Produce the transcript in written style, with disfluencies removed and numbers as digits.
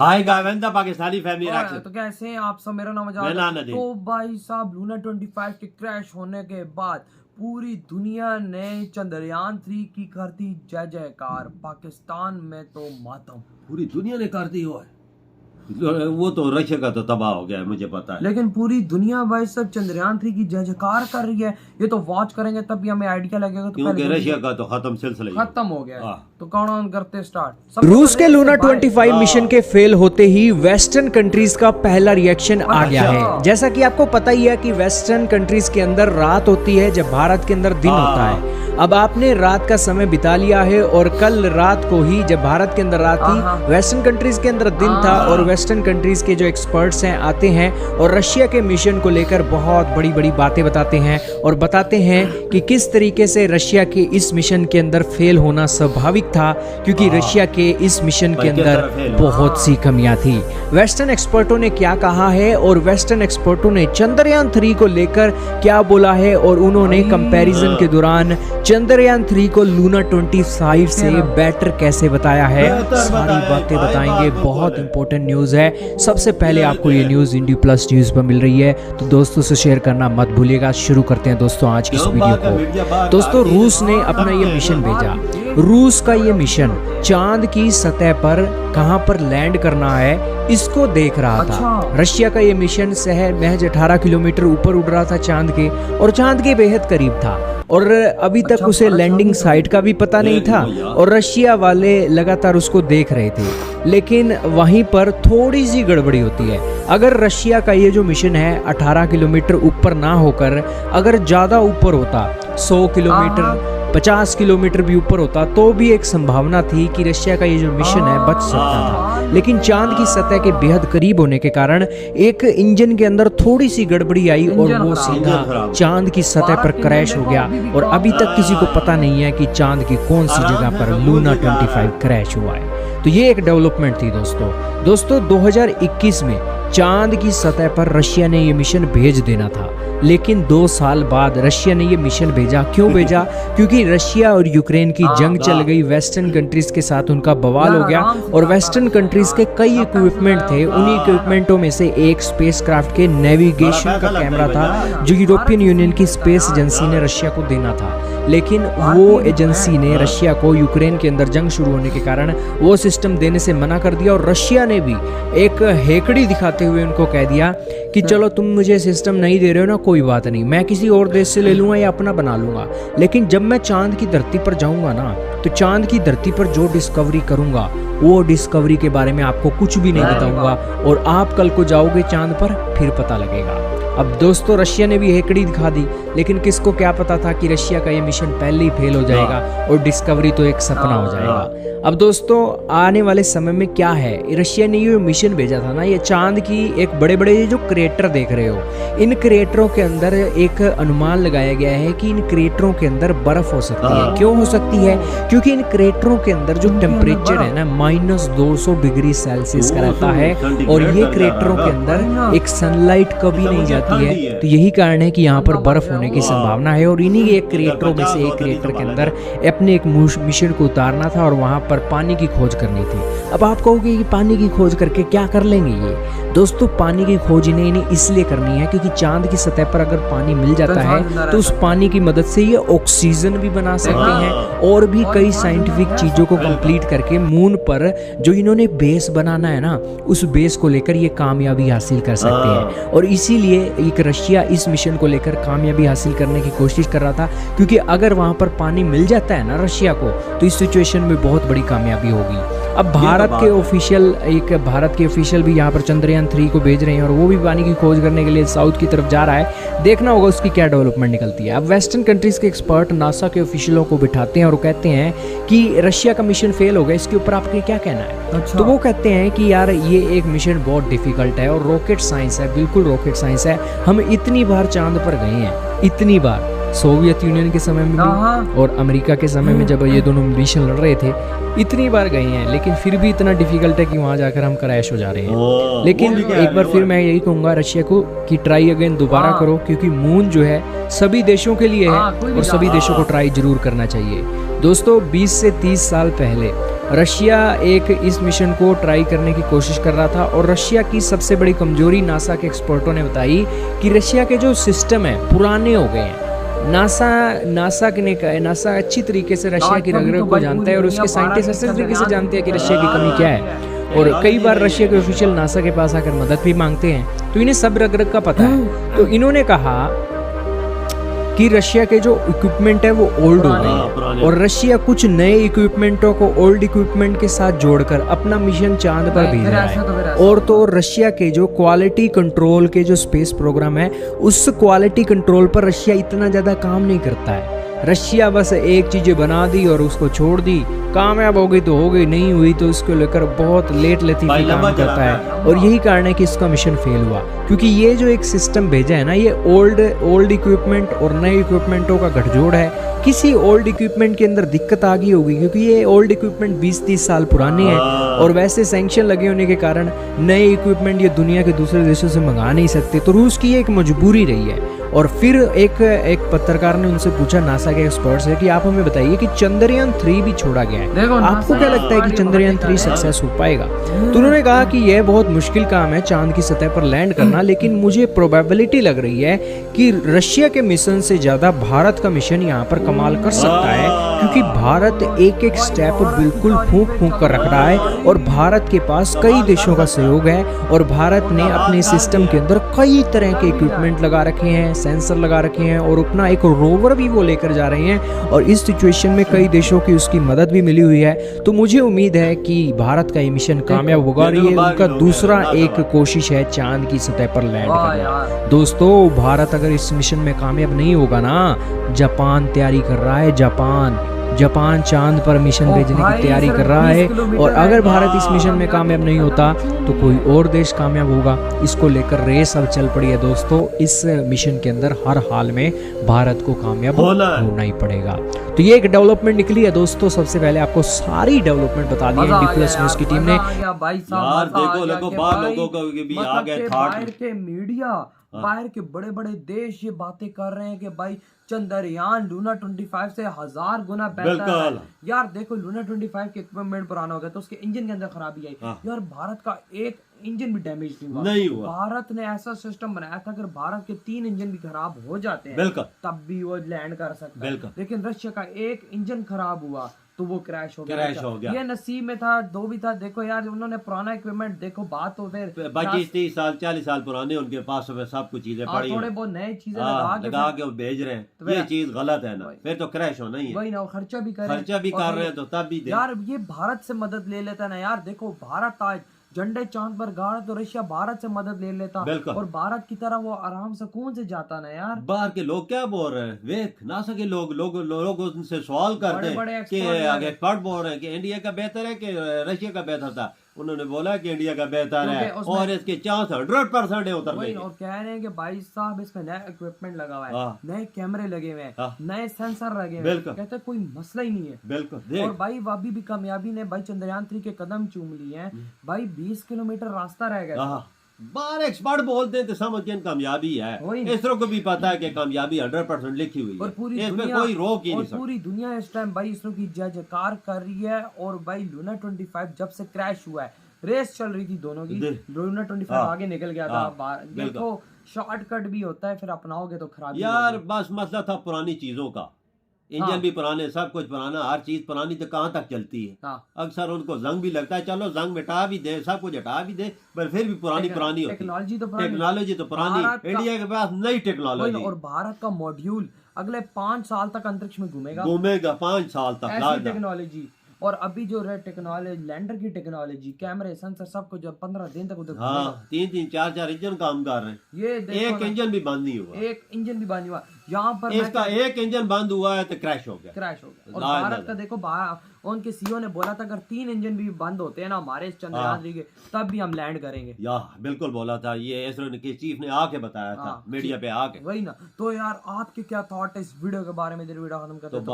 Hi guys, Pakistani family हाँ, reaction. तो कैसे हैं आप सब। मेरा नाम मैं आजाद है। नाना जी। तो भाई साहब लूना 25 के क्रैश होने के बाद पूरी दुनिया ने चंद्रयान 3 की कर दी जय जयकार। पाकिस्तान में तो मातम। पूरी दुनिया ने कर दी हो। वो तो रशिया का तो तबाह हो गया है, मुझे पता है। लेकिन पूरी दुनिया भाई सब चंद्रयान 3 की जय जयकार कर रही है। ये तो वॉच करेंगे तब भी हमें आइडिया लगेगा। तो क्योंकि पहले रशिया का तो खत्म सिलसिला खत्म हो गया है। हाँ। तो कौन ऑन करते स्टार्ट। रूस के लूना 25 मिशन के फेल होते ही वेस्टर्न कंट्रीज का पहला रिएक्शन आ गया है। जैसा कि आपको पता ही है कि वेस्टर्न कंट्रीज के अंदर रात होती है जब भारत के अंदर दिन होता है। अब आपने रात का समय बिता लिया है और कल रात को ही जब भारत के अंदर रात थी वेस्टर्न कंट्रीज के अंदर दिन था। और वेस्टर्न कंट्रीज के जो एक्सपर्ट्स हैं आते हैं और रशिया के मिशन को लेकर बहुत बड़ी बड़ी बातें बताते हैं और बताते हैं कि किस तरीके से रशिया के इस मिशन के अंदर फेल होना स्वाभाविक था, क्योंकि रशिया के इस मिशन के अंदर बहुत सी कमियां थी। वेस्टर्न एक्सपर्टों ने क्या कहा है और वेस्टर्न एक्सपर्टों ने चंद्रयान 3 को लेकर क्या बोला है और उन्होंने कंपैरिजन के दौरान चंद्रयान 3 को लूना 25 से बेटर कैसे बताया है, सारी बातें बताएंगे। बहुत इंपॉर्टेंट न्यूज है। सबसे पहले आपको ये न्यूज इंडी प्लस न्यूज पर मिल रही है, तो दोस्तों से शेयर करना मत भूलिएगा। शुरू करते हैं दोस्तों आज की इस वीडियो को। दोस्तों रूस ने अपना ये मिशन भेजा। रूस का ये मिशन चांद की सतह पर कहां पर लैंड करना है इसको देख रहा था। रशिया का ये मिशन महज 18 किलोमीटर ऊपर उड़ रहा था चांद के, और चांद के बेहद करीब था और अभी तक उसे लैंडिंग साइट का भी पता नहीं था और रशिया वाले लगातार उसको देख रहे थे। लेकिन वहीं पर थोड़ी सी गड़बड़ी होती है। अगर रशिया का ये जो मिशन है 18 किलोमीटर ऊपर ना होकर अगर ज्यादा ऊपर होता, 100 किलोमीटर 50 किलोमीटर भी ऊपर होता, तो भी एक संभावना थी कि रशिया का ये जो मिशन है बच सकता था। लेकिन चांद की सतह के बेहद करीब होने के कारण एक इंजन के अंदर थोड़ी सी गड़बड़ी आई और वो सीधा चांद की सतह पर क्रैश हो गया। और अभी तक किसी को पता नहीं है कि चांद की कौन सी जगह पर लूना 25 क्रैश हुआ है। तो ये एक डेवलपमेंट थी दोस्तों 2021 में चांद की सतह पर रशिया ने ये मिशन भेज देना था। लेकिन 2 साल बाद रशिया ने ये मिशन भेजा। क्यों भेजा? क्योंकि रशिया और यूक्रेन की जंग चल गई, वेस्टर्न कंट्रीज के साथ उनका बवाल हो गया और वेस्टर्न कंट्रीज के कई इक्विपमेंट थे। उन्हीं इक्विपमेंटों में से एक स्पेसक्राफ्ट के नेविगेशन का कैमरा था जो यूरोपियन यूनियन की स्पेस एजेंसी ने रशिया को देना था। लेकिन वो एजेंसी ने रशिया को यूक्रेन के अंदर जंग शुरू होने के कारण वो सिस्टम देने से मना कर दिया और रशिया ने भी एक हेकड़ी दिखाते हुए उनको कह दिया कि चलो तुम मुझे सिस्टम नहीं दे रहे हो ना, कोई बात नहीं, मैं किसी और देश से ले लूंगा या अपना बना लूंगा। लेकिन जब मैं चांद की धरती पर जाऊंगा ना, तो चांद की धरती पर जो डिस्कवरी करूंगा वो डिस्कवरी के बारे में आपको कुछ भी नहीं बताऊंगा और आप कल को जाओगे चांद पर फिर पता लगेगा। अब दोस्तों रशिया ने भी हेकड़ी दिखा दी, लेकिन किसको क्या पता था कि रशिया का ये मिशन पहले ही फेल हो जाएगा और डिस्कवरी तो एक सपना हो जाएगा। अब दोस्तों आने वाले समय में क्या है, रशिया ने ये मिशन भेजा था ना, ये चांद की एक बड़े बड़े जो क्रेटर देख रहे हो, इन क्रेटरों के अंदर एक अनुमान लगाया गया है कि इन क्रेटरों के अंदर बर्फ हो सकती है। क्यों हो सकती है? क्योंकि इन क्रेटरों के अंदर जो टेम्परेचर है ना -200 डिग्री सेल्सियस का रहता है और ये क्रेटरों के अंदर एक सनलाइट कभी नहीं जाती है। तो यही कारण है कि यहाँ पर बर्फ होने की संभावना है और इन्हीं एक क्रेटरों में से एक क्रेटर के अंदर अपने एक मिशन को उतारना था और वहां पर पानी की खोज करनी थी। अब आप कहोगे कि पानी की खोज करके क्या कर लेंगे ये? दोस्तों पानी की खोज इन्हें इसलिए करनी है क्योंकि चांद की सतह पर अगर पानी मिल जाता है तो उस पानी की मदद से ये ऑक्सीजन भी बना सकते हैं और भी कई साइंटिफिक चीजों को कंप्लीट करके मून पर जो इन्होंने बेस बनाना है ना, उस बेस को लेकर ये कामयाबी हासिल कर सकते हैं। और इसीलिए एक रशिया इस मिशन को लेकर कामयाबी हासिल करने की कोशिश कर रहा था, क्योंकि अगर वहां पर पानी मिल जाता है ना रशिया को, तो इस सिचुएशन में बहुत बड़ी कामयाबी होगी। अब भारत के ऑफिशियल भी यहाँ पर चंद्रयान 3 को भेज रहे हैं और वो भी पानी की खोज करने के लिए साउथ की तरफ जा रहा है। देखना होगा उसकी क्या डेवलपमेंट निकलती है। अब वेस्टर्न कंट्रीज के एक्सपर्ट नासा के ऑफिशियलों को बिठाते हैं और कहते हैं कि रशिया का मिशन फेल हो गया, इसके ऊपर आपके क्या कहना है? तो वो कहते हैं कि यार ये एक मिशन बहुत डिफिकल्ट है और रॉकेट साइंस है, बिल्कुल रॉकेट साइंस है। हम इतनी बार चांद पर गए हैं, इतनी बार सोवियत यूनियन के समय में भी और अमेरिका के समय में जब ये दोनों मिशन लड़ रहे थे, इतनी बार गए हैं, लेकिन फिर भी इतना डिफिकल्ट है कि वहां जाकर हम क्रैश हो जा रहे हैं। लेकिन एक बार फिर मैं यही कहूंगा रशिया को कि ट्राई अगेन दोबारा करो, क्योंकि मून जो है सभी देशों के लिए है और सभी देशों को ट्राई जरूर करना चाहिए। दोस्तों 20 से 30 साल पहले रशिया एक इस मिशन को ट्राई करने की कोशिश कर रहा था और रशिया की सबसे बड़ी कमजोरी नासा के एक्सपर्टों ने बताई कि रशिया के जो सिस्टम है पुराने हो गए हैं। नासा अच्छी तरीके से रशिया की रग रग को जानता है और उसके साइंटिस्ट अच्छे तरीके से जानते हैं कि रशिया की कमी क्या है। और कई बार रशिया के ऑफिशियल नासा के पास आकर मदद भी मांगते हैं, तो इन्हें सब रग रग का पता है। तो इन्होंने कहा कि रशिया के जो इक्विपमेंट है वो ओल्ड हो गए हैं और रशिया कुछ नए इक्विपमेंटों को ओल्ड इक्विपमेंट के साथ जोड़कर अपना मिशन चांद पर भेज रहा है। और तो रशिया के जो क्वालिटी कंट्रोल के जो स्पेस प्रोग्राम है उस क्वालिटी कंट्रोल पर रशिया इतना ज्यादा काम नहीं करता है। रशिया बस एक चीजें बना दी और उसको छोड़ दी, कामयाब हो गई तो हो गई, नहीं हुई तो उसको लेकर बहुत लेट लतीफी काम करता है। और यही कारण है कि इसका मिशन फेल हुआ, क्योंकि ये जो एक सिस्टम भेजा है ना, ये ओल्ड इक्विपमेंट और नए इक्विपमेंटों का गठजोड़ है। किसी ओल्ड इक्विपमेंट के अंदर दिक्कत आ गई होगी, क्योंकि ये ओल्ड इक्विपमेंट 20-30 साल पुराने हैं और वैसे सैंक्शन लगे होने के कारण नए इक्विपमेंट ये दुनिया के दूसरे देशों से मंगा नहीं सकते। तो रूस की ये एक मजबूरी रही है। और फिर एक पत्रकार ने उनसे पूछा नासा के एक्सपर्ट से कि आप हमें बताइए कि चंद्रयान 3 भी छोड़ा गया है, आपको क्या लगता है कि चंद्रयान 3 सक्सेस हो पाएगा? तो उन्होंने कहा कि यह बहुत मुश्किल काम है चांद की सतह पर लैंड करना, लेकिन मुझे प्रोबेबिलिटी लग रही है कि रशिया के मिशन से ज्यादा भारत का मिशन यहाँ पर कमाल कर सकता है, क्योंकि भारत एक एक स्टेप बिल्कुल फूंक फूंक कर रख रहा है और भारत के पास कई देशों का सहयोग है और भारत ने अपने सिस्टम के अंदर कई तरह के इक्विपमेंट लगा रखे हैं, सेंसर लगा रखे हैं और अपना एक रोवर भी वो लेकर जा रहे हैं और इस सिचुएशन में कई देशों की उसकी मदद भी मिली हुई है। तो मुझे उम्मीद है कि भारत का ये मिशन कामयाब होगा और ये उनका दूसरा एक कोशिश है चांद की सतह पर लैंड करना। दोस्तों, भारत अगर इस मिशन में कामयाब नहीं होगा ना, जापान तैयारी कर रहा है, जापान चांद पर मिशन भेजने की तैयारी कर रहा है और अगर भारत इस मिशन में कामयाब नहीं होता तो कोई और देश कामयाब होगा। इसको लेकर रेस अब चल पड़ी है दोस्तों। इस मिशन के अंदर हर हाल में भारत को कामयाब होना ही पड़ेगा। तो ये एक डेवलपमेंट निकली है दोस्तों। सबसे पहले आपको सारी डेवलपमेंट बता दी है डी+ न्यूज़ की टीम ने। बाहर के मीडिया, बाहर के बड़े बड़े देश ये बातें कर रहे हैं कि भाई चंद्रयान लूना 25 से 1000 गुना बेहतर है। यार देखो, लूना 25 के इक्विपमेंट पुराना हो गया तो उसके इंजन के अंदर खराबी आई। यार भारत का एक इंजन भी डैमेज नहीं हुआ। भारत ने ऐसा सिस्टम बनाया था अगर भारत के 3 इंजन भी खराब हो जाते हैं तब भी वो लैंड कर सकता है, लेकिन रशिया का एक इंजन खराब हुआ तो वो क्रैश हो गया। ये नसीब में था, 2 भी था। देखो यार, उन्होंने पुराना इक्विपमेंट, देखो बात तो फिर 25-30 साल 40 साल पुराने उनके पास सब कुछ चीजें पड़ी, थोड़े बहुत नए चीजें लगा के वो भेज रहे हैं, तो ये चीज गलत है ना, फिर तो क्रैश होना ही है। वही ना, खर्चा भी कर रहे हैं तो तब भी यार ये भारत से मदद ले लेता ना। यार देखो, भारत आज झंडे चांद पर गाड़ा तो रशिया भारत से मदद ले लेता और भारत की तरह वो आराम सुकून से जाता ना। यार बाहर के लोग क्या बोल रहे हैं, वे नासा के लोग उनसे सवाल करते हैं कि एक्सपर्ट बोल रहे हैं कि इंडिया का बेहतर है कि रशिया का बेहतर था। उन्होंने बोला कि इंडिया का बेहतर है और इसके चांस 100% है उतरने के। और कह रहे हैं कि भाई साहब इसमें नया इक्विपमेंट लगा हुआ है, नए कैमरे लगे हुए हैं, नए सेंसर लगे हुए हैं, कहते हैं कोई मसला ही नहीं है। बिल्कुल। और भाई अभी भी कामयाबी ने भाई चंद्रयान 3 के कदम चूम लिए हैं। भाई 20 किलोमीटर रास्ता रह गया। बाहर एक्सपर्ट बोलते हैं तो समझ कामयाबी है। इसरो को भी पता है कि कामयाबी 100% लिखी हुई है और इसमें कोई रोक ही नहीं सकता। पूरी दुनिया इस टाइम भाई इसरो की जय जयकार कर रही है। और भाई लूना 25 जब से क्रैश हुआ है, रेस चल रही थी दोनों की, लूना 25 आगे निकल गया था। देखो, शॉर्टकट भी होता है, फिर अपनाओगे तो खराबी। यार बस मसला था पुरानी चीजों का, इंजन भी पुराने, सब कुछ पुराना, हर चीज पुरानी, तो कहाँ तक चलती है। अक्सर उनको जंग भी लगता है, चलो जंग मिटा भी दे, सब कुछ हटा भी दे, पर फिर भी पुरानी होती है। टेक्नोलॉजी तो पुरानी, इंडिया के पास नई टेक्नोलॉजी। और भारत का मॉड्यूल अगले 5 साल तक अंतरिक्ष में घूमेगा 5 साल तक ऐसी टेक्नोलॉजी। और अभी जो टेक्नोलॉजी, लैंडर की टेक्नोलॉजी, कैमरे, सेंसर, सब कुछ जब 15 दिन तक उधर 3-3, 4-4 इंजन काम कर रहे हैं। ये एक इंजन भी बंद नहीं हुआ, एक इंजन भी बंद हुआ यहाँ पर। इसका एक इंजन बंद हुआ है तो क्रैश हो गया। और भारत का देखो, उनके सीईओ ने बोला था अगर 3 इंजन भी बंद होते हैं ना हमारे इस चंद्रयान 3 के, तब भी हम लैंड करेंगे। बिल्कुल बोला था, ये इसरो के चीफ ने आके बताया था मीडिया पे आके। वही ना। तो यार आपके क्या थॉट है इस वीडियो के बारे में? वीडियो खत्म करते हैं।